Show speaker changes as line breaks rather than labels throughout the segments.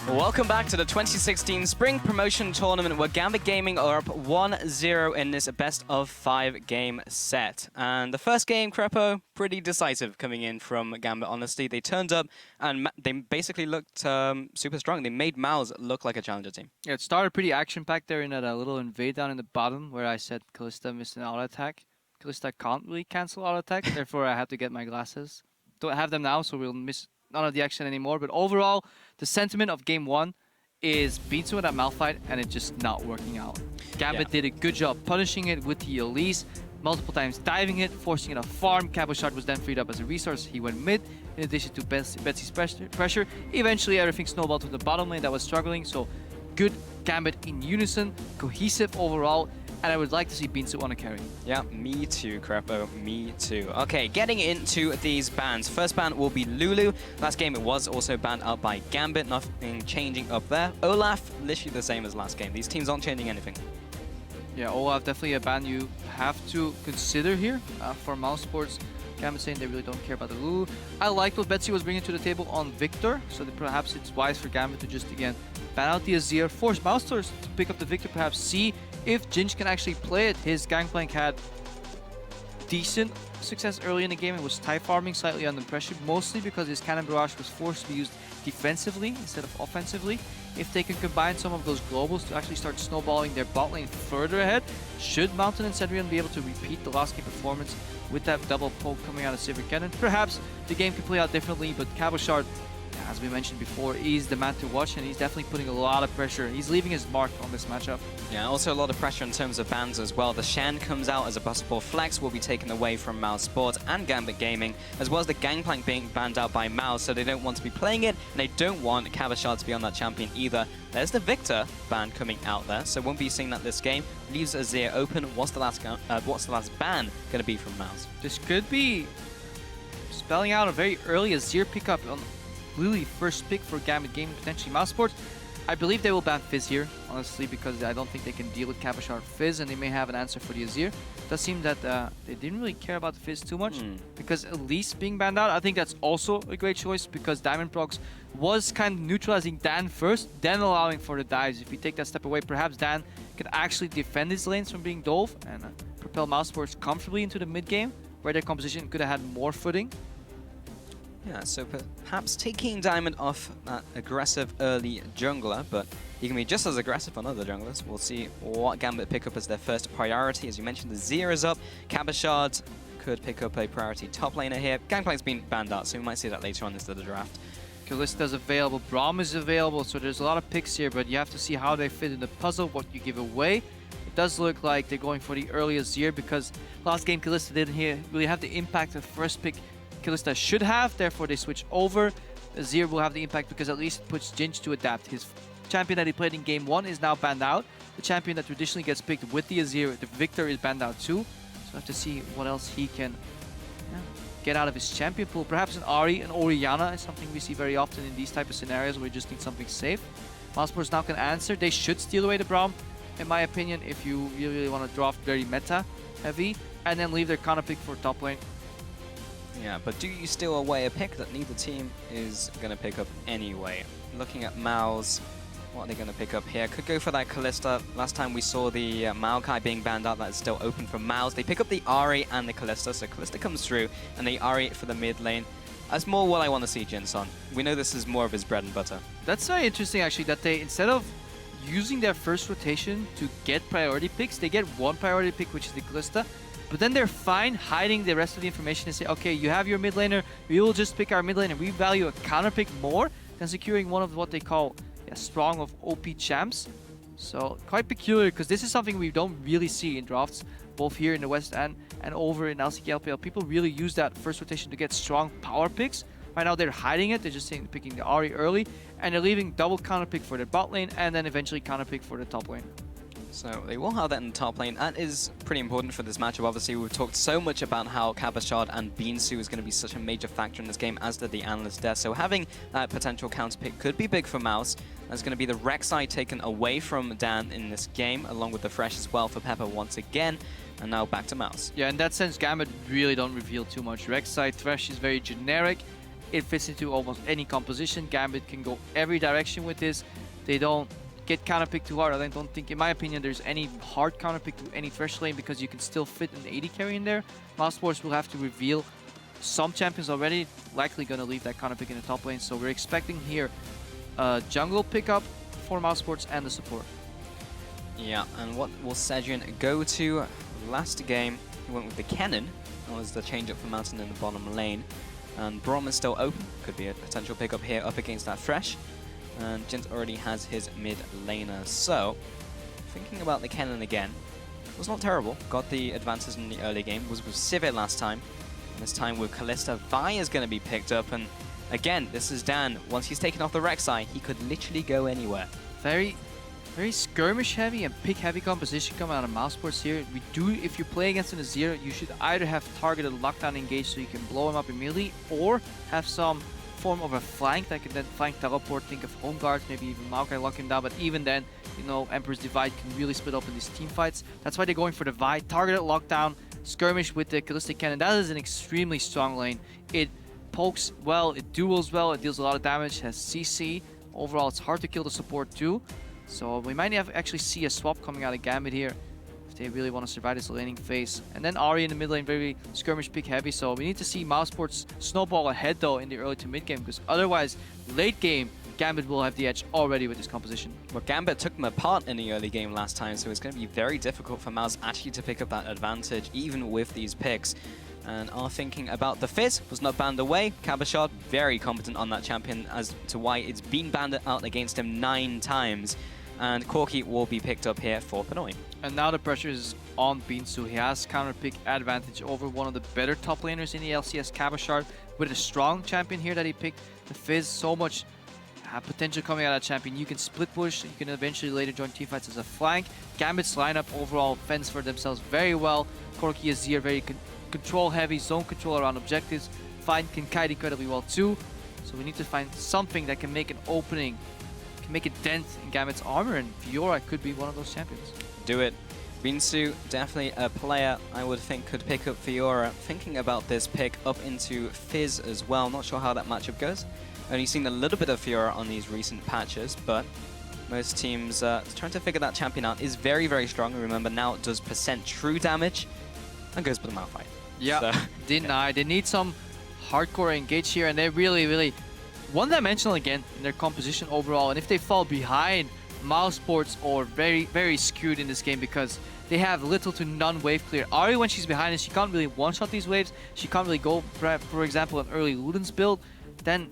Welcome back to the 2016 Spring Promotion Tournament where Gambit Gaming are up 1-0 in this best-of-5 game set. And the first game, Crepo, pretty decisive coming in from Gambit, honestly. They turned up and they basically looked super strong. They made Mouse look like a challenger team.
Yeah, it started pretty action-packed there in that little invade down in the bottom where I said Kalista missed an auto attack. Kalista can't really cancel auto attack, therefore I had to get my glasses. Don't have them now, so we'll miss none of the action anymore. But overall, the sentiment of game one is Beatsu in that Malphite and it just not working out. Gambit did a good job punishing it with the Elise, multiple times diving it, forcing it a farm. Cabochard was then freed up as a resource. He went mid, in addition to Betsy's pressure. Eventually, everything snowballed to the bottom lane that was struggling. So good Gambit in unison, cohesive overall. And I would like to see Beatsu on a carry.
Yeah, me too, Crepo, me too. Okay, getting into these bans. First ban will be Lulu. Last game it was also banned out by Gambit. Nothing changing up there. Olaf, literally the same as last game. These teams aren't changing anything.
Yeah, Olaf definitely a ban you have to consider here for mousesports. Gambit saying they really don't care about the Lulu. I liked what Betsy was bringing to the table on Victor, so that perhaps it's wise for Gambit to just, again, ban out the Azir, force mousesports to pick up the Victor, perhaps see if Ginge can actually play it. His Gangplank had decent success early in the game and was tie farming slightly under pressure, mostly because his Cannon Barrage was forced to be used defensively instead of offensively. If they can combine some of those globals to actually start snowballing their bot lane further ahead, should Mountain and Cedrion be able to repeat the last game performance with that double poke coming out of Silver Cannon, perhaps the game could play out differently. But Cabochard, as we mentioned before, is the man to watch, and he's definitely putting a lot of pressure. He's leaving his mark on this matchup.
Yeah, also a lot of pressure in terms of bans as well. The Shen comes out as a possible flex, will be taken away from mousesports and Gambit Gaming, as well as the Gangplank being banned out by Mouse, so they don't want to be playing it, and they don't want Cabochard to be on that champion either. There's the Victor ban coming out there, so won't be seeing that this game. Leaves Azir open. What's the last ban going to be from Mouse?
This could be spelling out a very early Azir pickup on Lily first pick for Gambit Gaming, potentially mousesports. I believe they will ban Fizz here, honestly, because I don't think they can deal with Cabochard Fizz, and they may have an answer for the Azir. It does seem that they didn't really care about the Fizz too much, because Elise being banned out, I think that's also a great choice, because Diamond Prox was kind of neutralizing Dan first, then allowing for the dives. If you take that step away, perhaps Dan can actually defend his lanes from being dove and propel mousesports comfortably into the mid game, where their composition could have had more footing.
Yeah, so perhaps taking Diamond off that aggressive early jungler, but he can be just as aggressive on other junglers. We'll see what Gambit pick up as their first priority. As you mentioned, the Azir is up. Cabochard could pick up a priority top laner here. Gangplank's been banned out, so we might see that later on into the draft.
Kalista's available, Braum is available, so there's a lot of picks here, but you have to see how they fit in the puzzle, what you give away. It does look like they're going for the early Azir, because last game Kalista didn't really have the impact the first pick Kalista should have, therefore they switch over. Azir will have the impact because at least it puts Ginge to adapt. His champion that he played in game 1 is now banned out. The champion that traditionally gets picked with the Azir, the Victor, is banned out too. So I have to see what else he can get out of his champion pool. Perhaps an Ahri, an Orianna is something we see very often in these type of scenarios where you just need something safe. mousesports now can answer. They should steal away the Braum, in my opinion, if you really want to draft very meta heavy, and then leave their counter pick for top lane.
Yeah, but do you steal away a pick that neither team is going to pick up anyway? Looking at Mao's, what are they going to pick up here? Could go for that Kalista. Last time we saw the Maokai being banned out, that is still open for Mao's. They pick up the Ahri and the Kalista, so Kalista comes through, and the Ahri for the mid lane. That's more what I want to see Jin's on. We know this is more of his bread and butter.
That's very interesting, actually, that they, instead of using their first rotation to get priority picks, they get one priority pick, which is the Kalista. But then they're fine hiding the rest of the information and say, okay, you have your mid laner, we will just pick our mid laner. We value a counter pick more than securing one of what they call strong of OP champs. So quite peculiar, because this is something we don't really see in drafts, both here in the West and over in LCK LPL. People really use that first rotation to get strong power picks. Right now they're hiding it, they're just saying picking the Ahri early, and they're leaving double counter pick for the bot lane and then eventually counter pick for the top lane.
So they will have that in the top lane. That is pretty important for this matchup. Obviously, we've talked so much about how Cabochard and Beansu is going to be such a major factor in this game, as did the Analyst there. So having that potential counter pick could be big for Mouse. That's going to be the Rek'Sai taken away from Dan in this game, along with the Thresh as well for Pepper once again. And now back to Mouse.
Yeah, in that sense, Gambit really don't reveal too much. Rek'Sai, Thresh is very generic. It fits into almost any composition. Gambit can go every direction with this. They don't get counterpicked too hard. I don't think, in my opinion, there's any hard counterpick to any Thresh lane because you can still fit an AD carry in there. mousesports will have to reveal some champions already, likely going to leave that counterpick in the top lane. So we're expecting here a jungle pickup for mousesports and the support.
Yeah, and what will Sedrian go to? Last game, he went with the Cannon. That was the change up for Mountain in the bottom lane. And Braum is still open. Could be a potential pickup here up against that Thresh. And Jint already has his mid laner. So, thinking about the Cannon again, was not terrible. Got the advances in the early game. Was with Sivir last time. And this time with Kalista. Vi is going to be picked up. And again, this is Dan. Once he's taken off the Rek'Sai, he could literally go anywhere.
Very skirmish heavy and pick heavy composition coming out of mousesports here. If you play against an Azir, you should either have targeted lockdown engage so you can blow him up immediately, or have some form of a flank that can then flank teleport. Think of home guards, maybe even Maokai lock him down, but even then, you know, Emperor's Divide can really split up in these team fights. That's why they're going for the Vi, targeted lockdown, skirmish with the Callistic Cannon. That is an extremely strong lane. It pokes well, it duels well, it deals a lot of damage, has CC. Overall, it's hard to kill the support too. So we might actually see a swap coming out of Gambit here if they really want to survive this laning phase. And then Ahri in the mid lane, very skirmish pick heavy. So we need to see mousesports snowball ahead though in the early to mid game, because otherwise late game Gambit will have the edge already with this composition.
Well, Gambit took them apart in the early game last time, so it's going to be very difficult for Mouse actually to pick up that advantage, even with these picks. And our thinking about the Fizz was not banned away. Cabochard, very competent on that champion as to why it's been banned out against him 9 times. And Corki will be picked up here for Pinoy.
And now the pressure is on Binsu. He has counter pick advantage over one of the better top laners in the LCS, Cabochard, with a strong champion here that he picked. The Fizz, so much potential coming out of that champion. You can split push, you can eventually later join teamfights as a flank. Gambit's lineup overall fends for themselves very well. Corki is here, very control heavy, zone control around objectives. Fine can kite incredibly well too. So we need to find something that can make an opening, can make a dent in Gambit's armor, and Fiora could be one of those champions.
Do it. Binsu, definitely a player I would think could pick up Fiora. Thinking about this pick up into Fizz as well. Not sure how that matchup goes. Only seen a little bit of Fiora on these recent patches, but most teams trying to figure that champion out. Is very, very strong. Remember, now it does % true damage and goes for the Malphite.
Yeah,
so,
deny. Yeah. They need some hardcore engage here, and they're really one-dimensional again in their composition overall. And if they fall behind, mousesports are very, very skewed in this game because they have little to none wave clear. Ahri, when she's behind, and she can't really one-shot these waves. She can't really go, for example, an early Luden's build. Then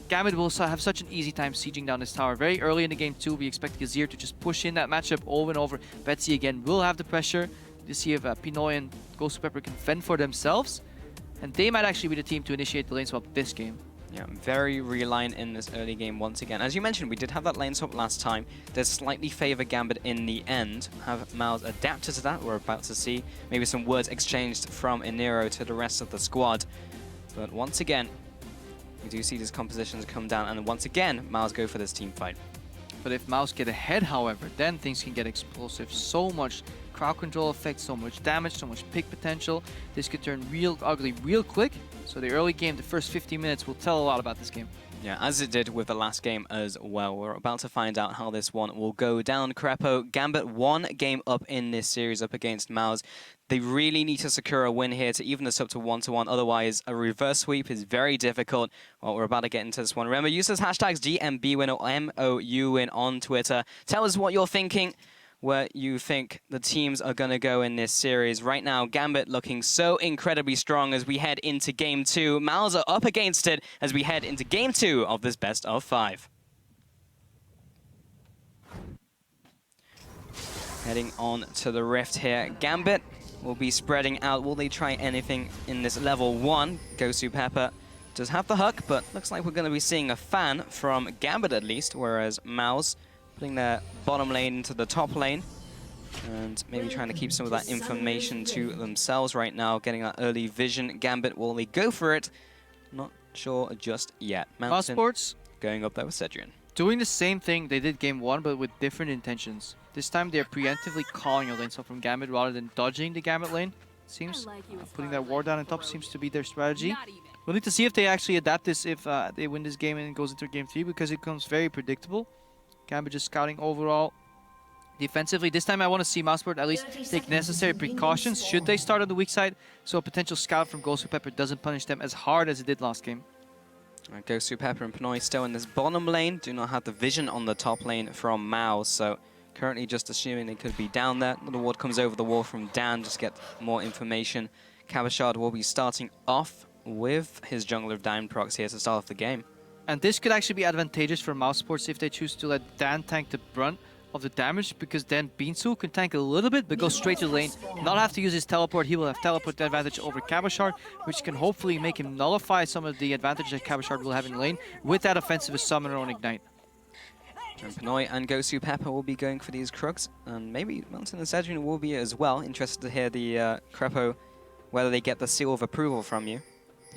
Gambit will have such an easy time sieging down this tower. Very early in the game too, we expect Azir to just push in that matchup over and over. Betsy again will have the pressure to see if Pinoy and Ghost Pepper can fend for themselves. And they might actually be the team to initiate the lane swap this game.
Yeah, very reliant in this early game once again. As you mentioned, we did have that lane swap last time. They slightly favor Gambit in the end. Have Miles adapted to that? We're about to see maybe some words exchanged from Inero to the rest of the squad. But once again, we do see these compositions come down, and once again, Miles go for this team fight.
But if Mouse get ahead, however, then things can get explosive. So much crowd control effect, so much damage, so much pick potential. This could turn real ugly real quick. So the early game, the first 15 minutes, will tell a lot about this game.
Yeah, as it did with the last game as well. We're about to find out how this one will go down. Crepo, Gambit 1 game up in this series up against Mouse. They really need to secure a win here to even this up to 1-1. Otherwise, a reverse sweep is very difficult. Well, we're about to get into this one. Remember, use those hashtags GMBWin or MOUWin on Twitter. Tell us what you're thinking, where you think the teams are going to go in this series. Right now, Gambit looking so incredibly strong as we head into Game 2. Mouse are up against it as we head into Game 2 of this best of 5. Heading on to the Rift here. Gambit will be spreading out. Will they try anything in this level 1? Gosu Pepper does have the hook, but looks like we're going to be seeing a fan from Gambit at least, whereas Mouse putting their bottom lane into the top lane and maybe trying to keep some of that information to themselves right now, getting that early vision. Gambit, will they go for it? Not sure just yet.
mousesports
going up there with Sedrian.
doing the same thing they did game 1, but with different intentions. This time they're preemptively calling a lane swap from Gambit rather than dodging the Gambit lane. Seems putting that ward down on top seems to be their strategy. We'll need to see if they actually adapt this if they win this game and it goes into game 3 because it becomes very predictable. Gambit just scouting overall. Defensively, this time I want to see mousesports at least take necessary precautions should they start on the weak side, so a potential scout from Pepper doesn't punish them as hard as it did last game.
Pepper and Pinoy still in this bottom lane, do not have the vision on the top lane from Mouse, so currently just assuming they could be down there. The ward comes over the wall from Dan, just get more information. Cabashard will be starting off with his jungler Down procs here to start off the game.
And this could actually be advantageous for mousesports if they choose to let Dan tank the brunt of the damage, because then Beansu can tank a little bit but go straight to the lane, not have to use his teleport. He will have teleport advantage over Cabashard, which can hopefully make him nullify some of the advantage that Cabashard will have in the lane with that offensive summoner on Ignite.
And Pinoy and Pepper will be going for these Krugs, and maybe Mountain and Cedric will be as well. Interested to hear the Crepo, whether they get the seal of approval from you.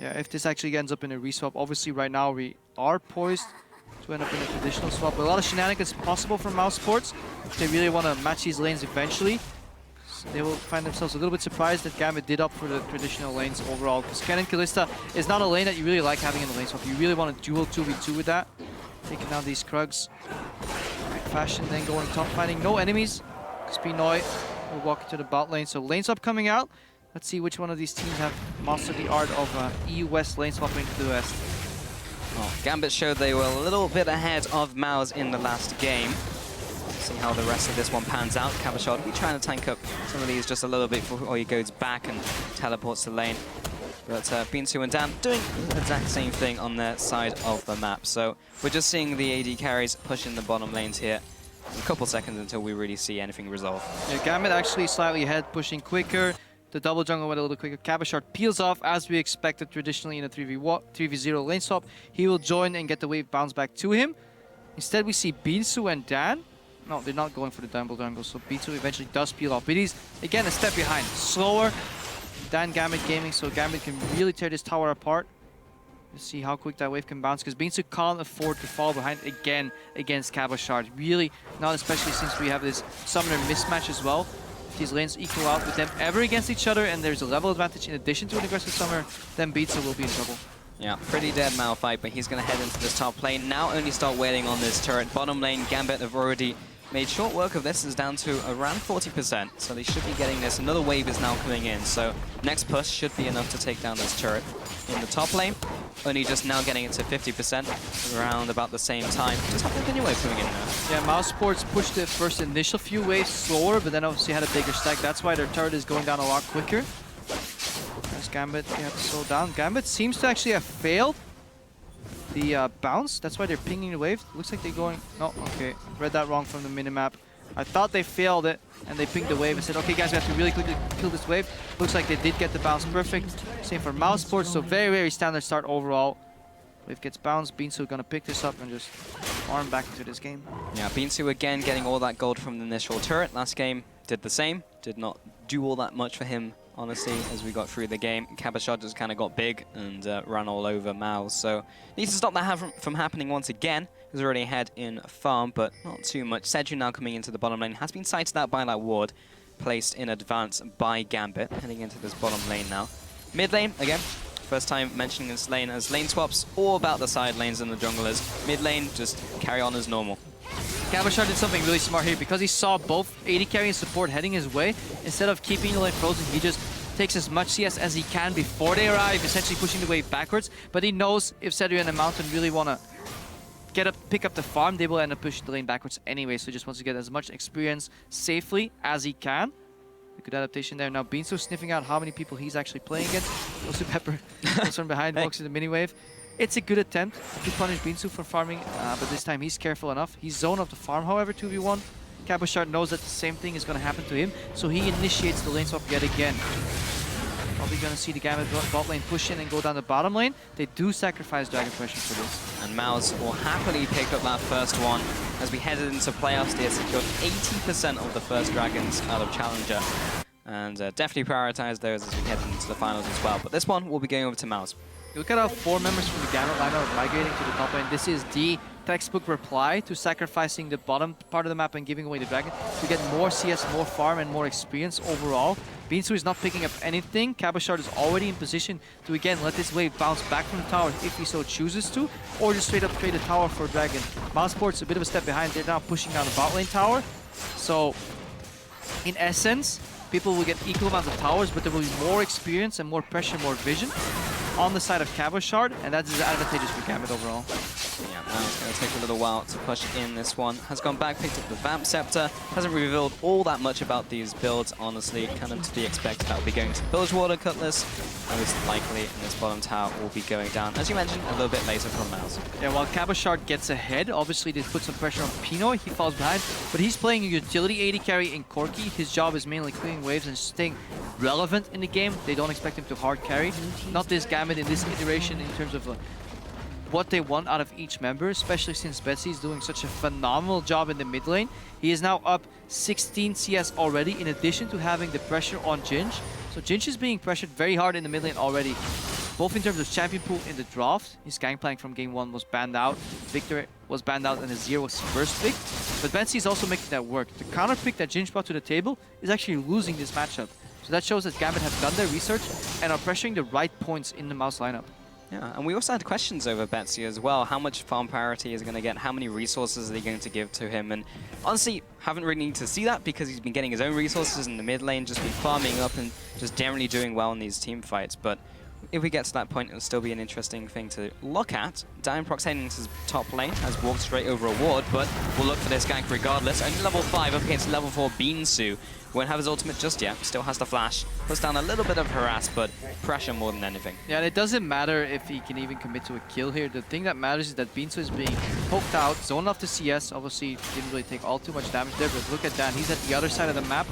Yeah, if this actually ends up in a reswap, obviously right now we are poised to end up in a traditional swap. But a lot of shenanigans possible from mousesports if they really want to match these lanes eventually. So they will find themselves a little bit surprised that Gambit did opt for the traditional lanes overall, because Ken and Kalista is not a lane that you really like having in the lane swap. You really want to duel 2v2 with that. Taking down these Krugs. Quick fashion, then going top fighting. No enemies, because Pinoy will walk into the bot lane. So lane swap coming out. Let's see which one of these teams have mastered the art of EU West lane swapping to the West.
Oh, Gambit showed they were a little bit ahead of Mouse in the last game. See how the rest of this one pans out. Cabashard will be trying to tank up some of these just a little bit before he goes back and teleports to lane. But Beansu and Dan doing the exact same thing on their side of the map. So we're just seeing the AD carries pushing the bottom lanes here. A couple seconds until we really see anything resolve.
Yeah, Gambit actually slightly ahead, pushing quicker. The double jungle went a little quicker. Cabashard peels off as we expected traditionally in a 3v0 lane swap. He will join and get the wave bounce back to him. Instead, we see Beansu and Dan. No, they're not going for the double jungle, so Beansu eventually does peel off. But he's, again, a step behind. Slower than Gambit Gaming, so Gambit can really tear this tower apart. Let's see how quick that wave can bounce, because Beansu can't afford to fall behind again against Cabashard. Really, not especially since we have this summoner mismatch as well. These lanes equal out with them ever against each other, and there's a level advantage in addition to an aggressive summoner, then Beatsa will be in trouble.
Yeah, pretty dead Malphite, but he's going to head into this top lane. Now only start waiting on this turret. Bottom lane, Gambit have already made short work of this. Is down to around 40%, so they should be getting this. Another wave is now coming in, so next push should be enough to take down this turret. In the top lane, only just now getting it to 50%, around about the same time. Just have the mini wave coming in now.
Yeah, mousesports pushed the first initial few waves slower, but then obviously had a bigger stack. That's why their turret is going down a lot quicker. As Gambit, they have to slow down. Gambit seems to actually have failed the bounce. That's why they're pinging the wave. Looks like they're going... No, okay. Read that wrong from the minimap. I thought they failed it, and they pinged the wave and said, okay guys, we have to really quickly kill this wave. Looks like they did get the bounce perfect. Same for mousesports, so very, very standard start overall. Wave gets bounced, Beansu gonna pick this up and just arm back into this game.
Yeah, Beansu again getting all that gold from the initial turret. Last game did the same. Did not do all that much for him, honestly, as we got through the game. Cabashard just kind of got big and ran all over Mouse. So need to stop that from happening once again. He's already ahead in farm, but not too much. Seju now coming into the bottom lane. Has been sighted out by that ward, placed in advance by Gambit. Heading into this bottom lane now. Mid lane, again, first time mentioning this lane as lane swaps, all about the side lanes and the junglers. Mid lane, just carry on as normal.
Cabashard did something really smart here because he saw both AD carry and support heading his way. Instead of keeping the lane frozen, he just takes as much CS as he can before they arrive, essentially pushing the wave backwards. But he knows if Sedu and the Mountain really want to pick up the farm, they will end up pushing the lane backwards anyway. So he just wants to get as much experience safely as he can. A good adaptation there. Now Beansu sniffing out how many people he's actually playing against. Also Pepper goes from behind, walks in the mini wave. It's a good attempt to punish Beansu for farming, but this time he's careful enough. He's zone of the farm, however, 2v1. Cabashard knows that the same thing is going to happen to him, so he initiates the lane swap yet again. Probably going to see the Gambit bot lane push in and go down the bottom lane. They do sacrifice Dragon Pressure for this.
And Mouse will happily pick up that first one. As we headed into playoffs, they had secured 80% of the first Dragons out of Challenger. And definitely prioritize those as we head into the finals as well. But this one will be going over to Mouse.
Look at how 4 members from the Gambit lineup are migrating to the top lane. This is the textbook reply to sacrificing the bottom part of the map and giving away the dragon to get more CS, more farm, and more experience overall. Binsu is not picking up anything. Cabochard is already in position to again let this wave bounce back from the tower if he so chooses to, or just straight up trade the tower for Dragon. mousesports a bit of a step behind. They're now pushing down the bot lane tower. So in essence, people will get equal amounts of towers, but there will be more experience and more pressure, more vision on the side of Cabochard, and that is advantageous for Gambit overall.
Yeah, now it's going to take a little while to push in this one. Has gone back, picked up the Vamp Scepter. Hasn't revealed all that much about these builds, honestly. Kind of to be expected. That will be going to Bilgewater Cutlass. Most likely in this bottom tower will be going down, as you mentioned, a little bit later from Mouse.
Yeah, while Cabochard gets ahead, obviously they put some pressure on Pinoy. He falls behind, but he's playing a utility AD carry in Corki. His job is mainly clearing waves and staying relevant in the game. They don't expect him to hard carry. Not this Gambit in this iteration in terms of what they want out of each member, especially since Betsy is doing such a phenomenal job in the mid lane. He is now up 16 CS already, in addition to having the pressure on Ginge. So Ginge is being pressured very hard in the mid lane already, both in terms of champion pool in the draft. His Gangplank from game 1 was banned out, Victor was banned out, and Azir was first pick. But Betsy is also making that work. The counter pick that Ginge brought to the table is actually losing this matchup. So that shows that Gambit have done their research and are pressuring the right points in the Mouse lineup.
Yeah, and we also had questions over Betsy as well. How much farm priority is he going to get? How many resources are they going to give to him? And honestly, haven't really needed to see that because he's been getting his own resources in the mid lane, just been farming up and just generally doing well in these team fights. But if we get to that point, it'll still be an interesting thing to look at. Diamondprox heading into his top lane, has walked straight over a ward, but we'll look for this gank regardless. Only level 5 up against level 4 Binsu. Won't have his ultimate just yet, still has the flash. Puts down a little bit of harass, but pressure more than anything.
Yeah, and it doesn't matter if he can even commit to a kill here. The thing that matters is that Binsu is being poked out, zoned off the CS. Obviously, didn't really take all too much damage there, but look at that. He's at the other side of the map.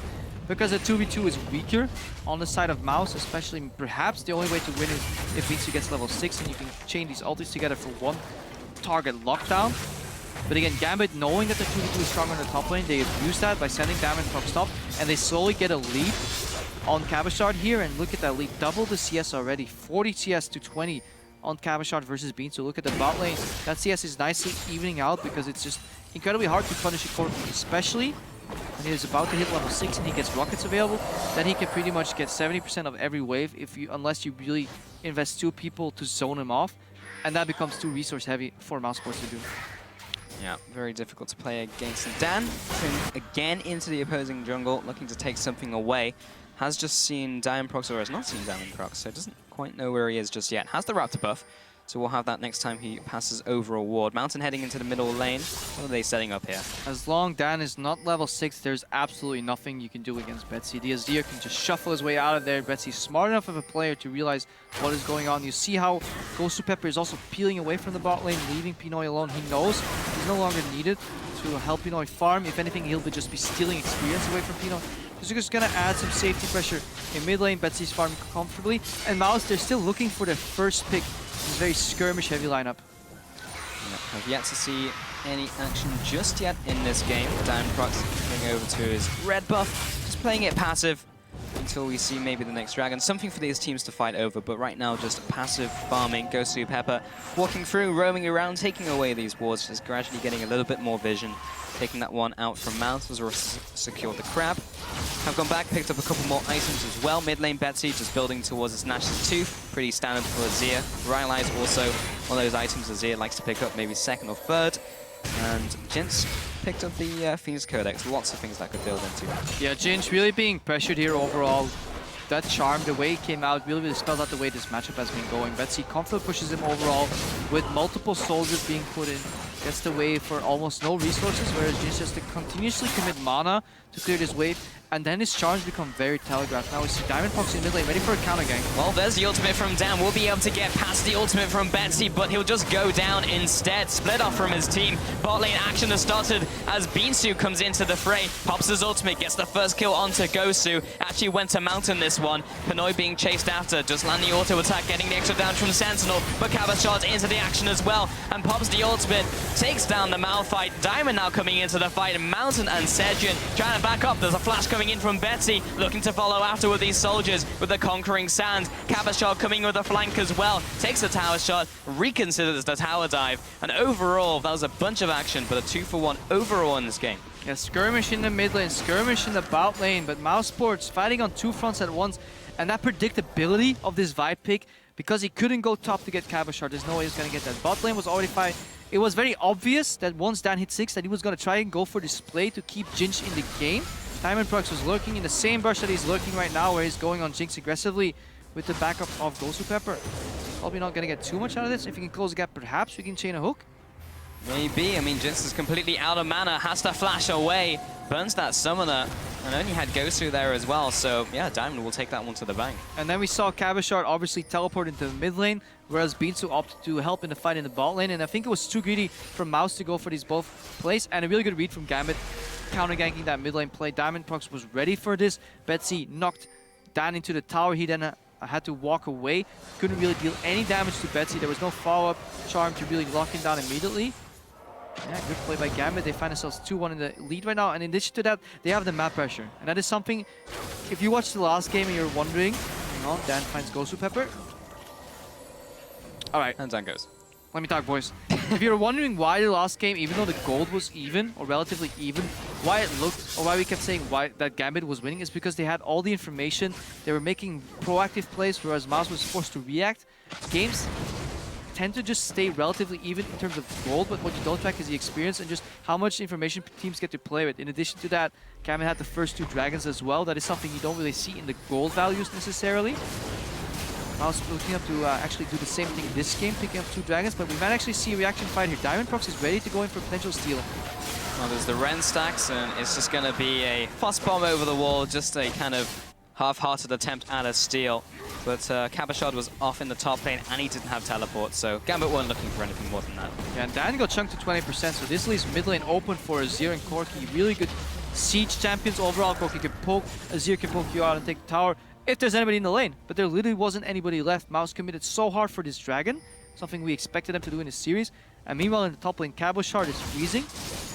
Because the 2v2 is weaker on the side of Mouse, especially perhaps the only way to win is if Binsu gets level 6 and you can chain these ultis together for one target lockdown. But again, Gambit, knowing that the 2v2 is strong on the top lane, they abuse that by sending Diamondprox top, and they slowly get a lead on Cabochard here, and look at that lead, double the CS already, 40 CS to 20 on Cabochard versus Binsu. So look at the bot lane, that CS is nicely evening out because it's just incredibly hard to punish a Corki, especially when he is about to hit level 6 and he gets rockets available. Then he can pretty much get 70% of every wave unless you really invest 2 people to zone him off, and that becomes too resource heavy for mousesports to do.
Yeah, very difficult to play against. Dan again into the opposing jungle, looking to take something away. Has just seen Diamondprox, or has not seen Diamondprox, so doesn't quite know where he is just yet. Has the Raptor buff, so we'll have that next time he passes over a ward. Mountain heading into the middle lane. What are they setting up here? As
long Dan is not level 6, there's absolutely nothing you can do against Betsy. The Azir can just shuffle his way out of there. Betsy's smart enough of a player to realize what is going on. You see how Ghost Pepper is also peeling away from the bot lane, leaving Pinoy alone. He knows he's no longer needed to help Pinoy farm. If anything, he'll just be stealing experience away from Pinoy. He's just going to add some safety pressure in mid lane. Betsy's farming comfortably. And Mouse, they're still looking for their first pick. It's a very skirmish-heavy lineup.
Yeah, have yet to see any action just yet in this game. Diamondprox going over to his red buff, just playing it passive until we see maybe the next dragon. Something for these teams to fight over, but right now just passive farming. Ghost Pepper walking through, roaming around, taking away these wards, just gradually getting a little bit more vision. Taking that one out from Mouse was secured the crab. Have gone back, picked up a couple more items as well. Mid lane Betsy just building towards his Nash's Tooth. Pretty standard for Azir. Rylai's also one of those items Azir likes to pick up, maybe second or third. And Jinx picked up the Phoenix Codex. Lots of things that could build into.
Yeah, Jinx really being pressured here overall. That charm, the way it came out, really spells out the way this matchup has been going. Betsy comfortably pushes him overall with multiple soldiers being put in. Gets the wave for almost no resources, whereas Jinx has to continuously commit mana to clear this wave. And then his charms become very telegraphed. Now we see Diamondprox in mid lane, ready for a counter gang.
Well, there's the ultimate from Dan. We'll be able to get past the ultimate from Betsy, but he'll just go down instead. Split off from his team. Bot lane action has started as Binsu comes into the fray. Pops his ultimate, gets the first kill onto Gosu. Actually went to Mountain this one. Pinoy being chased after. Just land the auto attack, getting the extra damage from Sentinel. But Cabochard into the action as well. And pops the ultimate, takes down the Malphite. Diamond now coming into the fight. Mountain and Sedgen trying to back up. There's a flash coming coming in from Betsy, looking to follow after with these soldiers with the Conquering Sand. Cabashot coming with a flank as well, takes the tower shot, reconsiders the tower dive, and overall, that was a bunch of action, but a 2-for-1 overall in this game.
Yeah, skirmish in the mid lane, skirmish in the bot lane, but mousesports fighting on 2 fronts at once, and that predictability of this Vibe pick, because he couldn't go top to get Cabashot, there's no way he's going to get that. Bot lane was already fighting. It was very obvious that once Dan hit 6 that he was going to try and go for display to keep Jinx in the game. Diamondprox was lurking in the same brush that he's lurking right now, where he's going on Jinx aggressively with the backup of Gosu Pepper. Probably not going to get too much out of this. If he can close the gap, perhaps we can chain a hook.
Maybe. I mean, Jinx is completely out of mana, has to flash away, burns that summoner, and only had Gosu there as well. So yeah, Diamond will take that one to the bank.
And then we saw Cabashot obviously teleport into the mid lane, whereas Beansu opted to help in the fight in the bot lane. And I think it was too greedy from Mouse to go for these both plays, and a really good read from Gambit, counter-ganking that mid lane play. Diamondprox was ready for this. Betsy knocked Dan into the tower. He then had to walk away. Couldn't really deal any damage to Betsy. There was no follow-up charm to really lock him down immediately. Yeah, good play by Gambit. They find themselves 2-1 in the lead right now. And in addition to that, they have the map pressure. And that is something, if you watched the last game and you're wondering, hang on, Dan finds Gosu Pepper. All right.
And Dan goes.
Let me talk, boys. If you're wondering why the last game, even though the gold was even, or relatively even, why it looked, or why we kept saying why that Gambit was winning, is because they had all the information. They were making proactive plays, whereas Mouse was forced to react. Games tend to just stay relatively even in terms of gold, but what you don't track is the experience and just how much information teams get to play with. In addition to that, Gambit had the first 2 dragons as well. That is something you don't really see in the gold values necessarily. Mouse looking up to actually do the same thing this game, picking up 2 dragons, but we might actually see a reaction fight here. Diamondprox is ready to go in for potential steal.
Well, there's the Ren stacks, and it's just going to be a fuss bomb over the wall, just a kind of half-hearted attempt at a steal. But Cabashot was off in the top lane, and he didn't have teleport, so Gambit weren't looking for anything more than that.
Yeah, and Dan got chunked to 20%, so this leaves mid lane open for Azir and Corki. Really good siege champions overall. Corki can poke, Azir can poke you out and take the tower if there's anybody in the lane. But there literally wasn't anybody left. Mouse committed so hard for this dragon, something we expected them to do in this series. And meanwhile, in the top lane, Cabashot is freezing,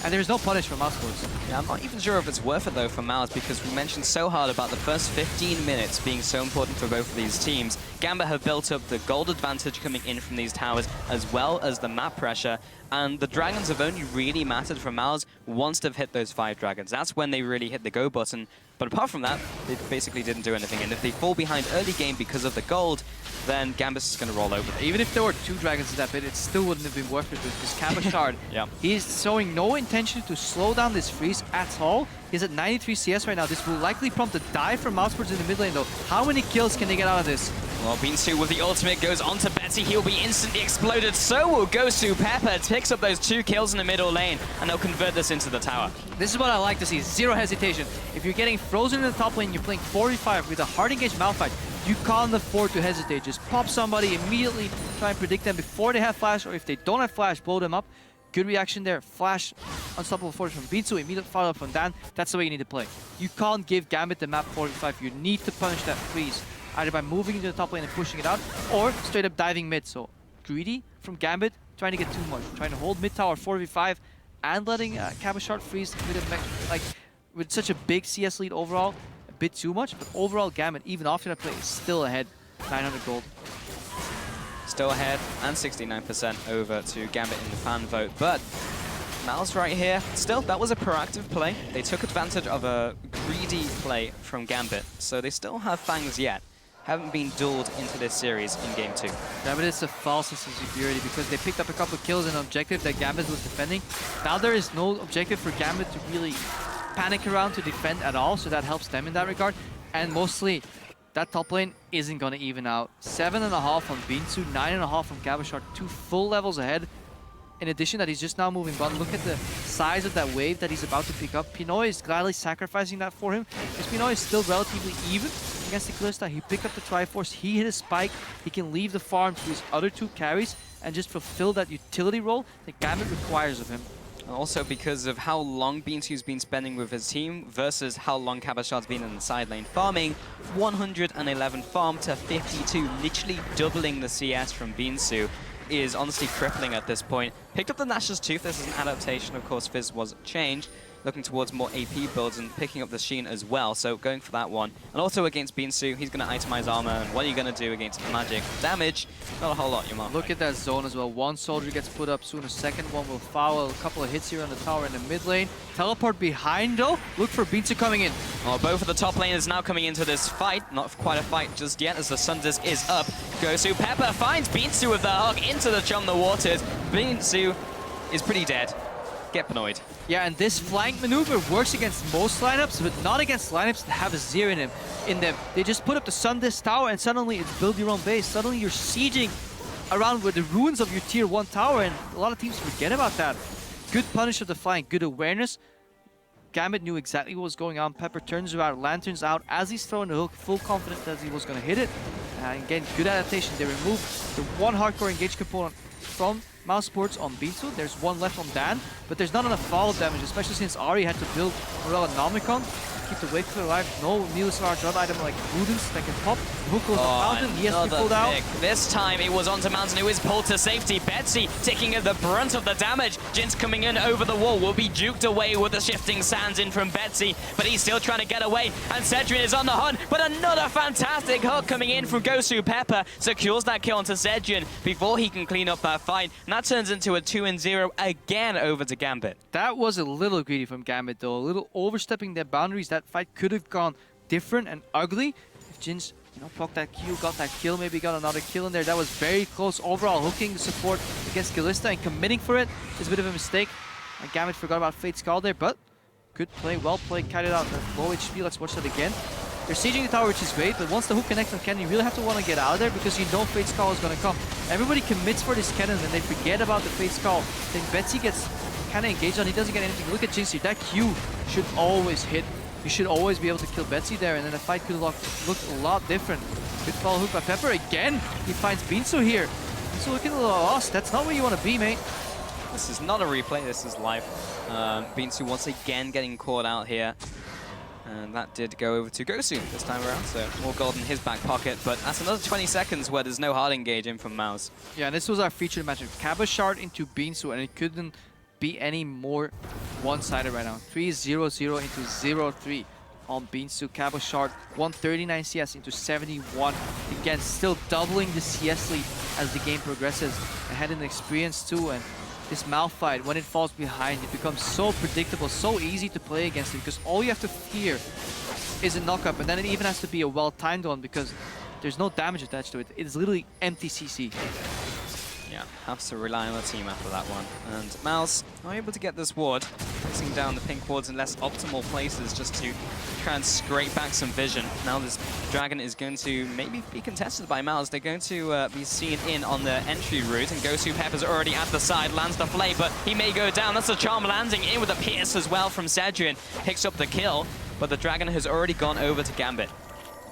and there's no punish from mousesports.
Yeah, I'm not even sure if it's worth it, though, for Mouse, because we mentioned so hard about the first 15 minutes being so important for both of these teams. Gambit have built up the gold advantage coming in from these towers, as well as the map pressure, and the dragons have only really mattered for Mouse once they've hit those 5 dragons. That's when they really hit the go button. But apart from that, they basically didn't do anything. And if they fall behind early game because of the gold, then Gambit's is going to roll over them.
Even if there were 2 dragons in that bit, it still wouldn't have been worth it because Cabashot,
yeah.
He's showing no intention to slow down this freeze at all. He's at 93 CS right now. This will likely prompt a dive from mousesports in the mid lane, though. How many kills can they get out of this?
Well, Beansu with the ultimate goes onto Betsy. He'll be instantly exploded. So will Gosu Pepper. Picks up those 2 kills in the middle lane, and they'll convert this into the tower.
This is what I like to see. Zero hesitation. If you're getting frozen in the top lane, you're playing 4v5 with a hard engaged Malphite, you can't afford to hesitate. Just pop somebody immediately, try and predict them before they have flash, or if they don't have flash, blow them up. Good reaction there. Flash, unstoppable force from Beansu, immediate follow-up from Dan. That's the way you need to play. You can't give Gambit the map 4v5. You need to punish that freeze, either by moving into the top lane and pushing it out, or straight up diving mid. So greedy from Gambit, trying to get too much, trying to hold mid tower 4v5, and letting Cabashot freeze with such a big CS lead overall. A bit too much, but overall Gambit, even after that play, is still ahead. 900 gold.
Still ahead, and 69% over to Gambit in the fan vote. But Mal's right here. Still, that was a proactive play. They took advantage of a greedy play from Gambit, so they still have Fangs yet. Haven't been dueled into this series in Game 2.
Yeah, but it's a false sense of superiority because they picked up a couple of kills in an objective that Gambit was defending. Now there is no objective for Gambit to really panic around to defend at all, so that helps them in that regard. And mostly, that top lane isn't going to even out. 7.5 on Beansu, 9.5 from Cabashot, 2 full levels ahead. In addition that he's just now moving bottom. Look at the size of that wave that he's about to pick up. Pinoy is gladly sacrificing that for him, because Pinoy is still relatively even against the Kalista. He picked up the Triforce, he hit a spike, he can leave the farm to his other 2 carries and just fulfill that utility role that Gambit requires of him.
Also because of how long Beansu's been spending with his team versus how long Cabashot's been in the side lane farming. 111 farm to 52, literally doubling the CS from Beansu, is honestly crippling at this point. Picked up the Nash's Tooth. This is an adaptation, of course. Fizz was changed. looking towards more AP builds and picking up the Sheen as well, so going for that one. And also against Binsu, he's going to itemize armor, and what are you going to do against Magic? Damage, not a whole lot, Yaman.
Look at that zone as well. One soldier gets put up soon, a second one will foul, a couple of hits here on the tower in the mid lane. Teleport behind though, look for Binsu coming in.
Oh, both of the top laners now coming into this fight, not quite a fight just yet as the Sun Disc is up. Gosu Pepper finds Binsu with the hug into the Chum the Waters. Binsu is pretty dead. Get Panoid.
Yeah, and this flank maneuver works against most lineups, but not against lineups that have a Zir in them. They just put up the Sun Disc tower and suddenly it's build your own base. Suddenly you're sieging around with the ruins of your tier 1 tower, and a lot of teams forget about that. Good punish of the flank, good awareness. Gambit knew exactly what was going on. Pepper turns around, lanterns out as he's throwing the hook, full confidence that he was going to hit it. And again, good adaptation. They removed the one hardcore engage component from mousesports on Binsu. There's one left on Dan, but there's not enough follow damage, especially since Ari had to build Morella Nomicon. Keep the wave clear alive. No Neil's large drop item like Rudens that can pop. The hook goes on Mountain. He has to be pulled out.
This time it was onto Mountain, who is pulled to safety. Betsy taking the brunt of the damage. Jin's coming in over the wall. Will be juked away with the shifting sands in from Betsy, but he's still trying to get away. And Cedrian is on the hunt, but another fantastic hook coming in from Gosu Pepper. Secures that kill onto Cedrian before he can clean up that fight. And that turns into a 2-0 again over to Gambit.
That was a little greedy from Gambit though. A little overstepping their boundaries. That fight could have gone different and ugly if Jin's, proc that Q, got that kill, maybe got another kill in there. That was very close overall. Hooking the support against Kalista and committing for it is a bit of a mistake. And Gambit forgot about Fate's Call there, but good play, well played, carried out. Low HP, let's watch that again. They're sieging the tower, which is great, but once the hook connects on cannon, you really have to want to get out of there because you know Fate's Call is going to come. Everybody commits for this cannon and they forget about the Fate's Call. Then Betsy gets kind of engaged on, he doesn't get anything. Look at Jinx here, that Q should always hit. You should always be able to kill Betsy there, and then the fight could look a lot different. Good follow hook by Pepper again. He finds Binsu here. Binsu looking a little lost. That's not where you want to be, mate.
This is not a replay, this is live. Binsu once again getting caught out here. And that did go over to Gosu this time around, so more gold in his back pocket. But that's another 20 seconds where there's no hard engage in from Mouse.
Yeah, and this was our featured matchup. Kabashard into Binsu, and it couldn't be any more one-sided right now. 3-0-0 into 0-3 on Binsu. Kabashard 139 CS into 71. Again, still doubling the CS lead as the game progresses. And had an experience too, and this Malphite, when it falls behind, it becomes so predictable, so easy to play against it, because all you have to fear is a knock-up, and then it even has to be a well-timed one because there's no damage attached to it. It's literally empty CC.
Yeah, have to rely on the team after that one. And Mouse not able to get this ward, placing down the pink wards in less optimal places just to try and scrape back some vision. Now this dragon is going to maybe be contested by Mouse. They're going to be seen in on the entry route, and Gosu Pepper's already at the side, lands the flay, but he may go down. That's a charm landing in with a pierce as well from Cedrian. Picks up the kill, but the dragon has already gone over to Gambit.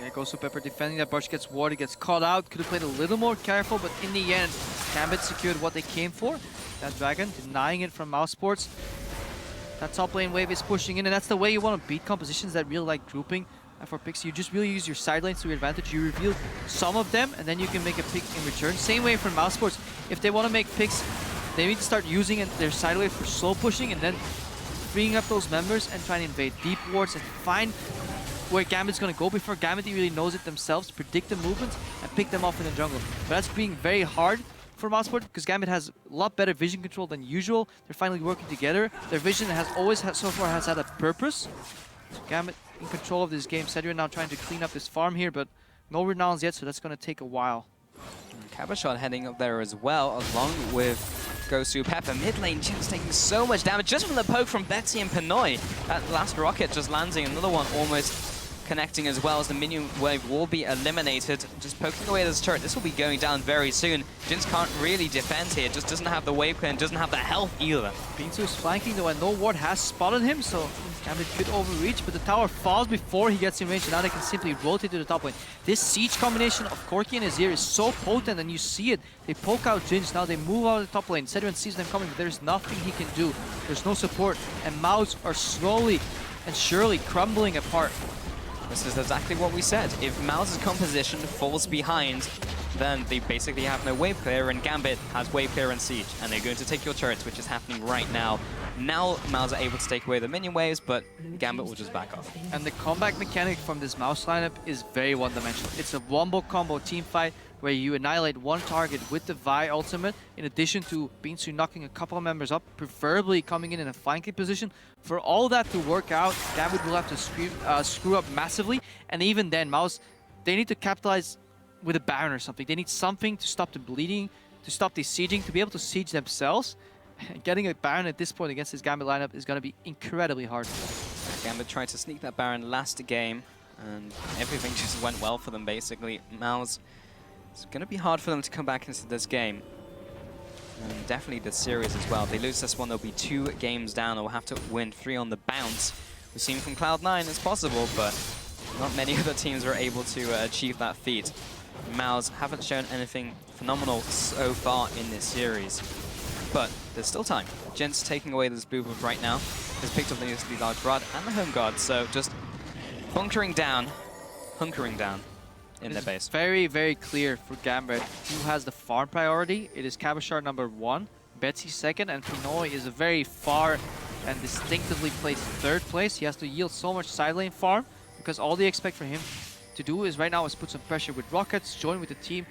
Yeah, Gosu Pepper defending that brush, gets warded, gets caught out. Could have played a little more careful, but in the end, Gambit secured what they came for. That dragon, denying it from mousesports. That top lane wave is pushing in, and that's the way you want to beat compositions that really like grouping. And for picks, you just really use your side lanes to your advantage. You reveal some of them, and then you can make a pick in return. Same way for mousesports. If they want to make picks, they need to start using their side wave for slow pushing, and then freeing up those members and trying to invade deep wards and find where Gambit's going to go before Gambit really knows it themselves, predict the movements, and pick them off in the jungle. But that's being very hard for mousesports because Gambit has a lot better vision control than usual. They're finally working together. Their vision has always had, so far, has had a purpose. So Gambit in control of this game. Cedric now trying to clean up this farm here, but no renowns yet, so that's going to take a while.
Kabashard heading up there as well, along with Gosu Pepper. Mid lane, Jin's taking so much damage just from the poke from Betsy and Pinoy. That last rocket just landing, another one almost connecting as well as the minion wave will be eliminated. Just poking away this turret. This will be going down very soon. Jins can't really defend here, just doesn't have the wave clear and doesn't have the health either.
Binsu is flanking though, and no ward has spotted him, so Gambit could overreach, but the tower falls before he gets in range, and now they can simply rotate to the top lane. This siege combination of Corki and Azir is so potent, and you see it. They poke out Jins, now they move out of the top lane. Cedric sees them coming, but there's nothing he can do. There's no support, and Mouse are slowly and surely crumbling apart.
This is exactly what we said. If Mouse's composition falls behind, then they basically have no wave clear, and Gambit has wave clear and siege, and they're going to take your turrets, which is happening right now. Now Mouse are able to take away the minion waves, but Gambit will just back off.
And the comeback mechanic from this Mouse lineup is very one-dimensional. It's a wombo combo team fight where you annihilate one target with the Vi ultimate, in addition to Binsu knocking a couple of members up, preferably coming in a flanking position. For all that to work out, Gambit will have to screw up massively, and even then, Mouse, they need to capitalize with a Baron or something. They need something to stop the bleeding, to stop the sieging, to be able to siege themselves. Getting a Baron at this point against this Gambit lineup is going to be incredibly hard.
Gambit tried to sneak that Baron last game, and everything just went well for them, basically. Mouse, it's going to be hard for them to come back into this game. And definitely this series as well. If they lose this one, they'll be 2 games down, or will have to win 3 on the bounce. We've seen from Cloud9 it's possible, but not many other teams are able to achieve that feat. Mouse haven't shown anything phenomenal so far in this series. But there's still time. Jint's taking away this blue buff right now. Has picked up the large rod and the home guard, so just hunkering down in their base.
Very, very clear for Gambit who has the farm priority. It is Cabochard number 1, Betsy second, and Pinoy is a very far and distinctively placed 3rd place. He has to yield so much side lane farm because all they expect for him to do is right now is put some pressure with rockets, join with the team,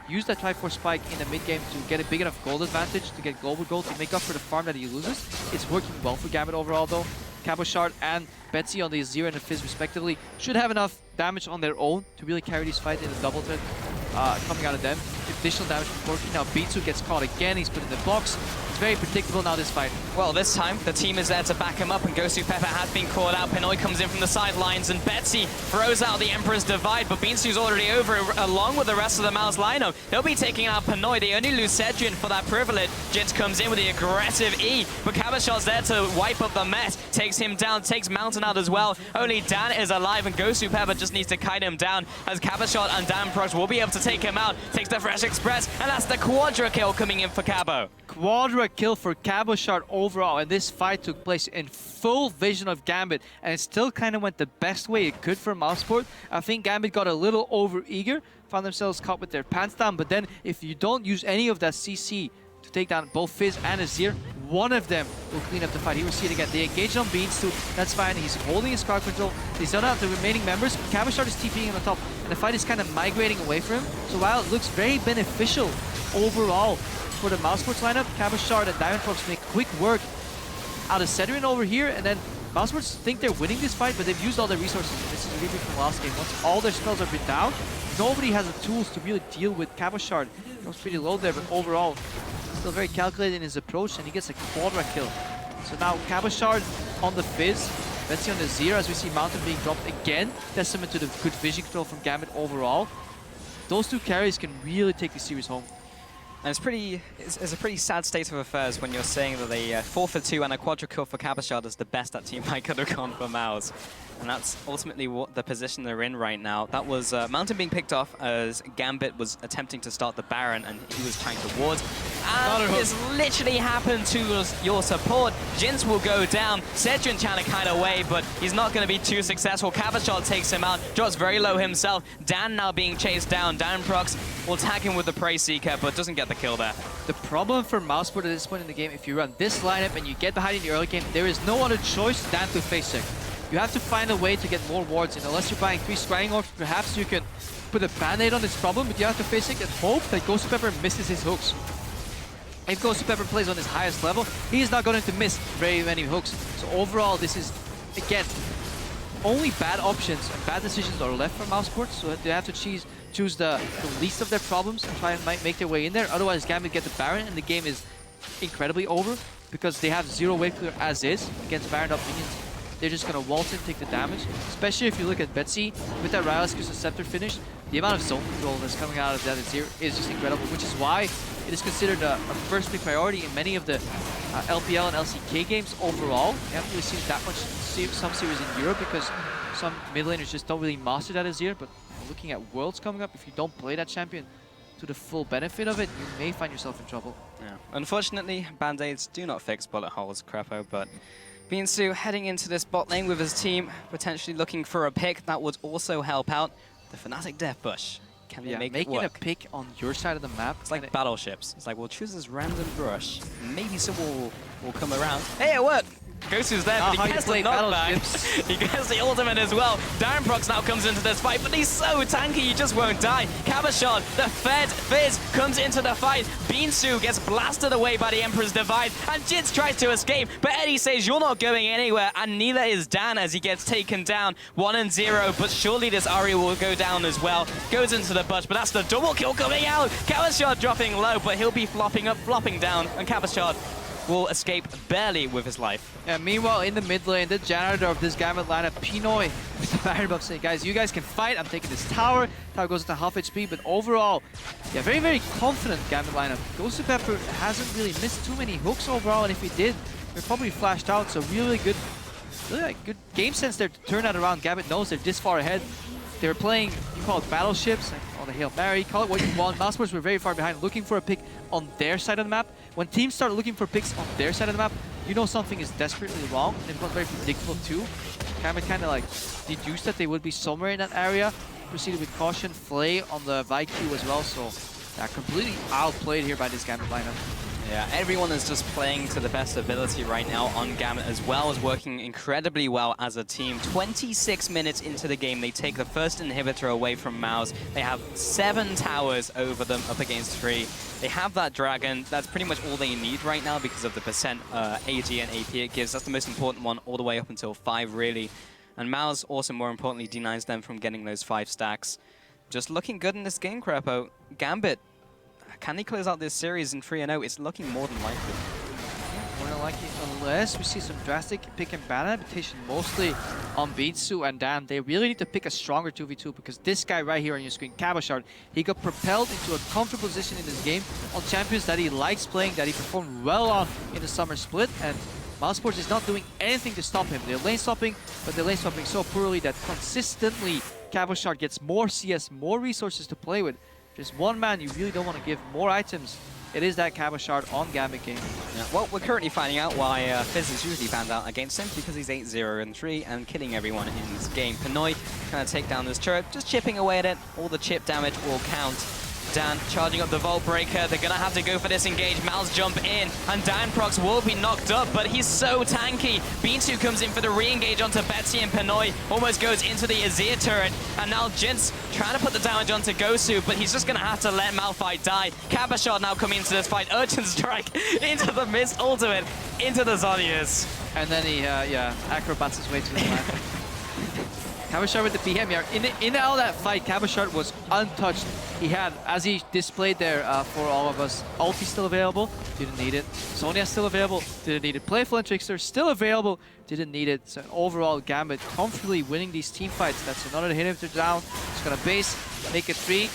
use that Triforce Spike in the mid game to get a big enough gold advantage, to get global gold, to make up for the farm that he loses. It's working well for Gambit overall though. Cabochard and Betsy on the Azir and the Fizz respectively should have enough damage on their own to really carry this fight in a double threat coming out of them. Additional damage from Corki. Now Bitsu gets caught again, he's put in the box. It's very predictable now, this fight.
Well, this time the team is there to back him up, and Gosu Pepper has been called out. Pinoy comes in from the sidelines, and Betsy throws out the Emperor's Divide, but Binsu's already over along with the rest of the Mouse lineup. They'll be taking out Pinoy. They only lose Sedrin for that privilege. Jint comes in with the aggressive E, but Cabochard's there to wipe up the mess. Takes him down, takes Mountain out as well. Only Dan is alive, and Gosu Pepper just needs to kite him down, as Cabochard and Dan Prox will be able to take him out. Takes the Fresh Express, and that's the quadra kill coming in for Cabo.
Quadra kill for Cabochard overall, and this fight took place in full vision of Gambit, and it still kind of went the best way it could for mousesports. I think Gambit got a little over-eager, found themselves caught with their pants down, but then if you don't use any of that CC to take down both Fizz and Azir, one of them will clean up the fight. He will see it again. They engage on Beans too, that's fine. He's holding his crowd control. They still have the remaining members. Cabochard is TPing on the top, and the fight is kind of migrating away from him. So while it looks very beneficial overall for the mousesports lineup, Cabochard and Diamond Prox make quick work out of Sedrin over here, and then mousesports think they're winning this fight, but they've used all their resources. This is a repeat from last game. Once all their spells have been down, nobody has the tools to really deal with Cabochard. He was pretty low there, but overall, still very calculated in his approach, and he gets a quadra kill. So now Cabochard on the Fizz, Betsy on the Azir, as we see Mountain being dropped again. Testament to the good vision control from Gambit overall. Those 2 carries can really take the series home.
And it's a pretty sad state of affairs when you're saying that a 4 for 2 and a quadra kill for Cabochard is the best that team might could have gone for Mouse. And that's ultimately what the position they're in right now. That was Mountain being picked off as Gambit was attempting to start the Baron, and he was trying to ward. And this literally happened to your support. Jins will go down. Sedrin trying to kite away, but he's not going to be too successful. Cabochard takes him out, drops very low himself. Dan now being chased down. Dan Prox will tag him with the Prey Seeker, but doesn't get the kill there.
The problem for mousesports at this point in the game, if you run this lineup and you get behind in the early game, there is no other choice than to face sick. You have to find a way to get more wards in. Unless you're buying 3 Scrying Orbs, perhaps you can put a band-aid on this problem, but you have to face it and hope that Ghost Pepper misses his hooks. If Ghost Pepper plays on his highest level, he is not going to miss very many hooks. So overall, this is, again, only bad options and bad decisions are left for mousesports, so they have to choose the least of their problems and try and make their way in there. Otherwise, Gambit get the Baron, and the game is incredibly over because they have 0 wave clear as is against Baroned up minions. They're just going to waltz in, take the damage. Especially if you look at Betsy with that Rylescus Scepter finish, the amount of zone control that's coming out of that is just incredible, which is why it is considered a first pick priority in many of the LPL and LCK games overall. You haven't really seen that much some series in Europe because some mid laners just don't really master that Azir, but looking at Worlds coming up, if you don't play that champion to the full benefit of it, you may find yourself in trouble.
Yeah. Unfortunately, band-aids do not fix bullet holes, Crepo, but Binsu heading into this bot lane with his team, potentially looking for a pick that would also help out the Fnatic Death Bush. Can they
Yeah,
make it
making a
work?
pick on your side of the map.
It's like battleships. It's like, we'll choose this random brush. Maybe someone will come around. Hey, it worked! Ghostu's there, but he gets the knockback. He gets the ultimate as well. Prox now comes into this fight, but he's so tanky, he just won't die. Cabashon, the Fizz comes into the fight. Beansu gets blasted away by the Emperor's Divide, and Jitz tries to escape, but Eddie says, you're not going anywhere, and neither is Dan as he gets taken down. 1-0, but surely this Ari will go down as well. Goes into the bush, but that's the double kill coming out. Cabashon dropping low, but he'll be flopping up, flopping down, and Cabashon will escape barely with his life.
Yeah, meanwhile, in the mid lane, the janitor of this Gambit lineup, Pinoy, with the Baron buff saying, guys, you guys can fight. I'm taking this tower. Tower goes into half HP, but overall, yeah, very, very confident Gambit lineup. Ghost Pepper hasn't really missed too many hooks overall, and if he did, they're probably flashed out. So really good game sense there to turn that around. Gambit knows they're this far ahead. They were playing, you call it battleships, or the Hail Mary, call it what you want. mousesports were very far behind, looking for a pick on their side of the map. When teams start looking for picks on their side of the map, you know something is desperately wrong. It was very predictable too. Gambit kind of like deduced that they would be somewhere in that area. Proceeded with caution, Flay on the Vaiku as well, so yeah, completely outplayed here by this Gambit lineup.
Yeah, everyone is just playing to the best ability right now on Gambit, as well as working incredibly well as a team. 26 minutes into the game, they take the first inhibitor away from Mouse. They have 7 towers over them, up against 3. They have that dragon. That's pretty much all they need right now because of the percent AD and AP it gives. That's the most important one, all the way up until 5, really. And Mouse also, more importantly, denies them from getting those 5 stacks. Just looking good in this game, Crepo. Gambit, can he close out this series in 3-0? It's looking more than likely.
More than likely, unless we see some drastic pick and ban adaptation, mostly on Beansu and Dan. They really need to pick a stronger 2v2 because this guy right here on your screen, Cabashard, he got propelled into a comfortable position in this game on champions that he likes playing, that he performed well on in the summer split, and mousesports is not doing anything to stop him. They're lane swapping, but they're lane swapping so poorly that consistently Cabashard gets more CS, more resources to play with. Just one man you really don't want to give more items. It is that Cabashard on Gambit game.
Yeah, well, we're currently finding out why Fizz is usually banned out against him, because he's 8-0-3 and killing everyone in this game. Pinoy trying to take down this turret, just chipping away at it. All the chip damage will count. Dan charging up the Vault Breaker. They're going to have to go for this engage. Mal's jump in, and Prox will be knocked up, but he's so tanky. Beansu comes in for the re-engage onto Betsy, and Pinoy almost goes into the Azir turret. And now Jinx trying to put the damage onto Gosu, but he's just going to have to let Malphite die. Cabashard now coming into this fight. Urchin Strike into the Mist ultimate, into the Zonias.
And then he, acrobats his way to the land. Cabashard with the PM here. In all that fight, Cabashard was untouched. He had, as he displayed there for all of us, ulti still available, didn't need it. Sonya still available, didn't need it. Playful and Trickster still available, didn't need it. So overall, Gambit comfortably winning these team fights. That's another inhibitor down. Just gonna base, make it 3,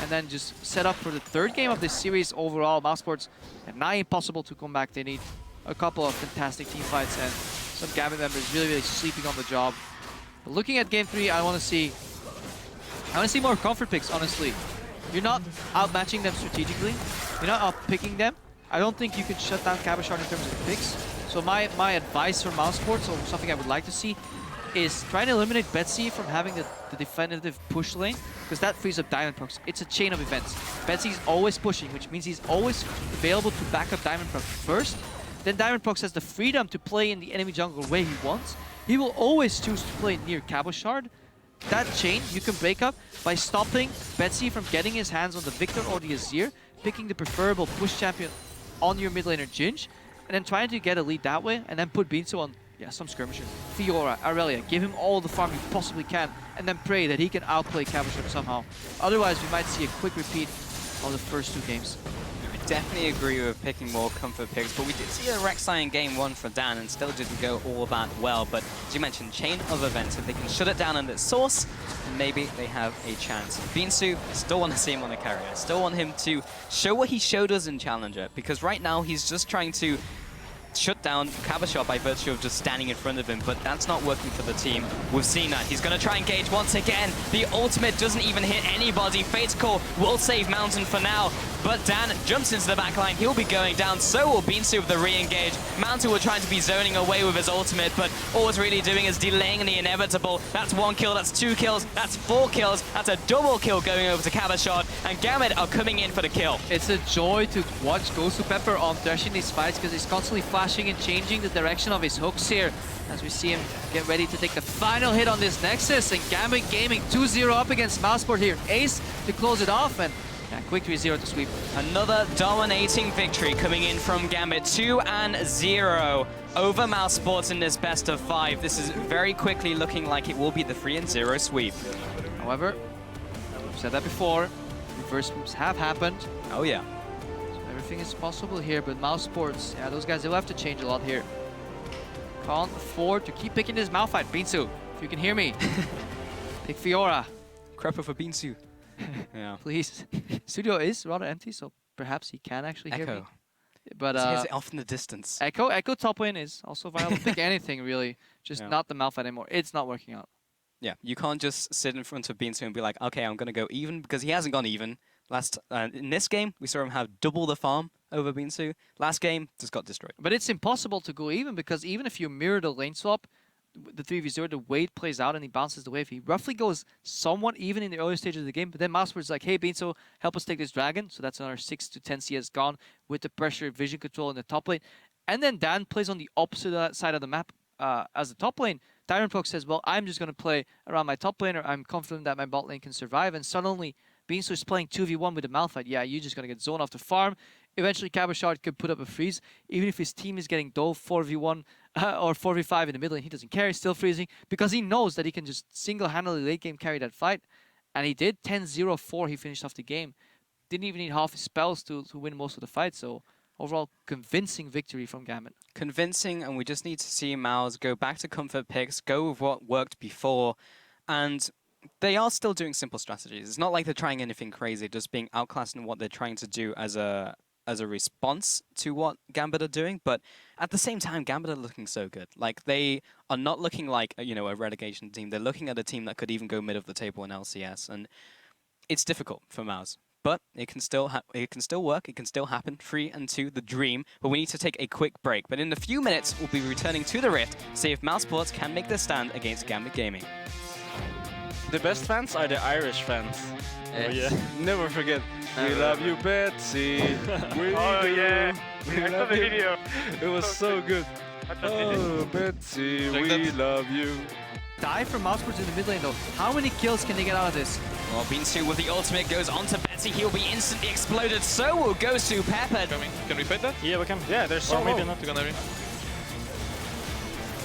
and then just set up for the 3rd game of this series overall. mousesports are not impossible to come back. They need a couple of fantastic team fights, and some Gambit members really, really sleeping on the job. But looking at game 3, I want to see more comfort picks, honestly. You're not outmatching them strategically. You're not out-picking them. I don't think you can shut down Cabashard in terms of picks. So my advice for mousesports, or something I would like to see, is try to eliminate Betsy from having the definitive push lane, because that frees up Prox. It's a chain of events. Betsy's always pushing, which means he's always available to back up Prox first. Then Prox has the freedom to play in the enemy jungle the way he wants. He will always choose to play near Cabashard. That chain you can break up by stopping Betsy from getting his hands on the Victor or the Azir, picking the preferable push champion on your mid laner Ginge, and then trying to get a lead that way, and then put Beansu on some skirmisher. Fiora, Aurelia, give him all the farm you possibly can, and then pray that he can outplay Cabashard somehow. Otherwise, we might see a quick repeat of the first 2 games.
Definitely agree with picking more comfort picks, but we did see a Rek'Sai in game 1 for Dan and still didn't go all that well. But as you mentioned, chain of events, if they can shut it down at its source, maybe they have a chance. Beansu, I still want to see him on the carry. I still want him to show what he showed us in Challenger, because right now he's just trying to shut down Cabashard by virtue of just standing in front of him, but that's not working for the team. We've seen that. He's going to try and engage once again. The ultimate doesn't even hit anybody. Fate's Call will save Mountain for now. but Dan jumps into the back line. He'll be going down, so will Binsu with the re-engage. Mountain will try to be zoning away with his ultimate, but all it's really doing is delaying the inevitable. That's 1 kill, that's 2 kills, that's 4 kills, that's a double kill going over to Cabashot, and Gambit are coming in for the kill.
It's a joy to watch Gosu Pepper on thrashing these fights because he's constantly flashing and changing the direction of his hooks here. As we see him get ready to take the final hit on this Nexus, and Gambit Gaming 2-0 up against mousesports here. Ace to close it off, and yeah, quick 3-0 to sweep.
Another dominating victory coming in from Gambit, 2-0 over mousesports in this best of 5. This is very quickly looking like it will be the 3-0 sweep.
However, I've said that before, reverse moves have happened.
Oh yeah.
So everything is possible here, but mousesports, yeah, those guys, they'll have to change a lot here. Can't afford to keep picking this Malphite. Binsu, if you can hear me, pick Fiora.
Crapper for Binsu. Yeah.
Please. Studio is rather empty, so perhaps he can actually hear me. But
he's off in the distance.
Echo top lane is also viable. Pick anything really, just not the Malphite anymore. It's not working out.
Yeah, you can't just sit in front of Binsu and be like, okay, I'm gonna go even, because he hasn't gone even. In this game, we saw him have double the farm over Binsu. Last game, just got destroyed.
But it's impossible to go even, because even if you mirror the lane swap, the 3v0, the way it plays out and he bounces the wave, he roughly goes somewhat even in the early stages of the game, but then mousesports is like, hey Binsu, help us take this dragon. So that's another 6 to 10 CS gone with the pressure, vision control in the top lane. And then Dan plays on the opposite side of the map as the top lane. Tyron says, well, I'm just going to play around my top laner. I'm confident that my bot lane can survive. And suddenly, Binsu is playing 2v1 with the Malphite. Yeah, you're just going to get zoned off the farm. Eventually, Cabashot could put up a freeze. Even if his team is getting dove 4v1 or 4v5 in the middle, and he doesn't care, he's still freezing, because he knows that he can just single-handedly late game carry that fight. And he did. 10-0-4, he finished off the game. Didn't even need half his spells to win most of the fight, so overall, convincing victory from Gambit.
Convincing, and we just need to see Mouse go back to comfort picks, go with what worked before, and they are still doing simple strategies. It's not like they're trying anything crazy, just being outclassed in what they're trying to do as a response to what Gambit are doing. But at the same time, Gambit are looking so good. Like, they are not looking like a relegation team. They're looking at a team that could even go mid of the table in LCS, and it's difficult for Mouse. But it can still work. It can still happen. 3-2, the dream. But we need to take a quick break. But in a few minutes, we'll be returning to the Rift, see if mousesports can make their stand against Gambit Gaming.
The best fans are the Irish fans.
Yes.
Oh yeah, never forget. We love you, Betsy. We
oh
do.
yeah,
We
I saw
love
the
you.
video.
It was so good. Oh, Betsy, we love you.
Die from mousesports in the mid lane though. How many kills can they get out of this?
Well, Binsu with the ultimate goes on to Betsy. He'll be instantly exploded. So will Gosu Pepper.
Can we fight that?
Yeah, we can. Yeah, there's so
maybe
low.
not. You're gonna be.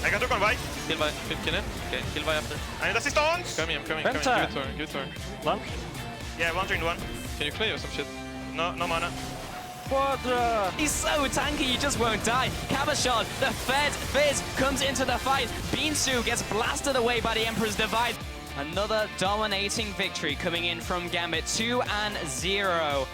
I got hook on Vi. Kill Vi. Kill it. Okay, kill Vi after. I need assistance! I'm coming.
Penta.
Give it to her.
One.
Yeah, 1-1. Can you play or some shit? No mana.
Quadra.
He's so tanky, he just won't die. Cabashot, the Fizz comes into the fight. Binsu gets blasted away by the Emperor's Divide. Another dominating victory coming in from Gambit, 2-0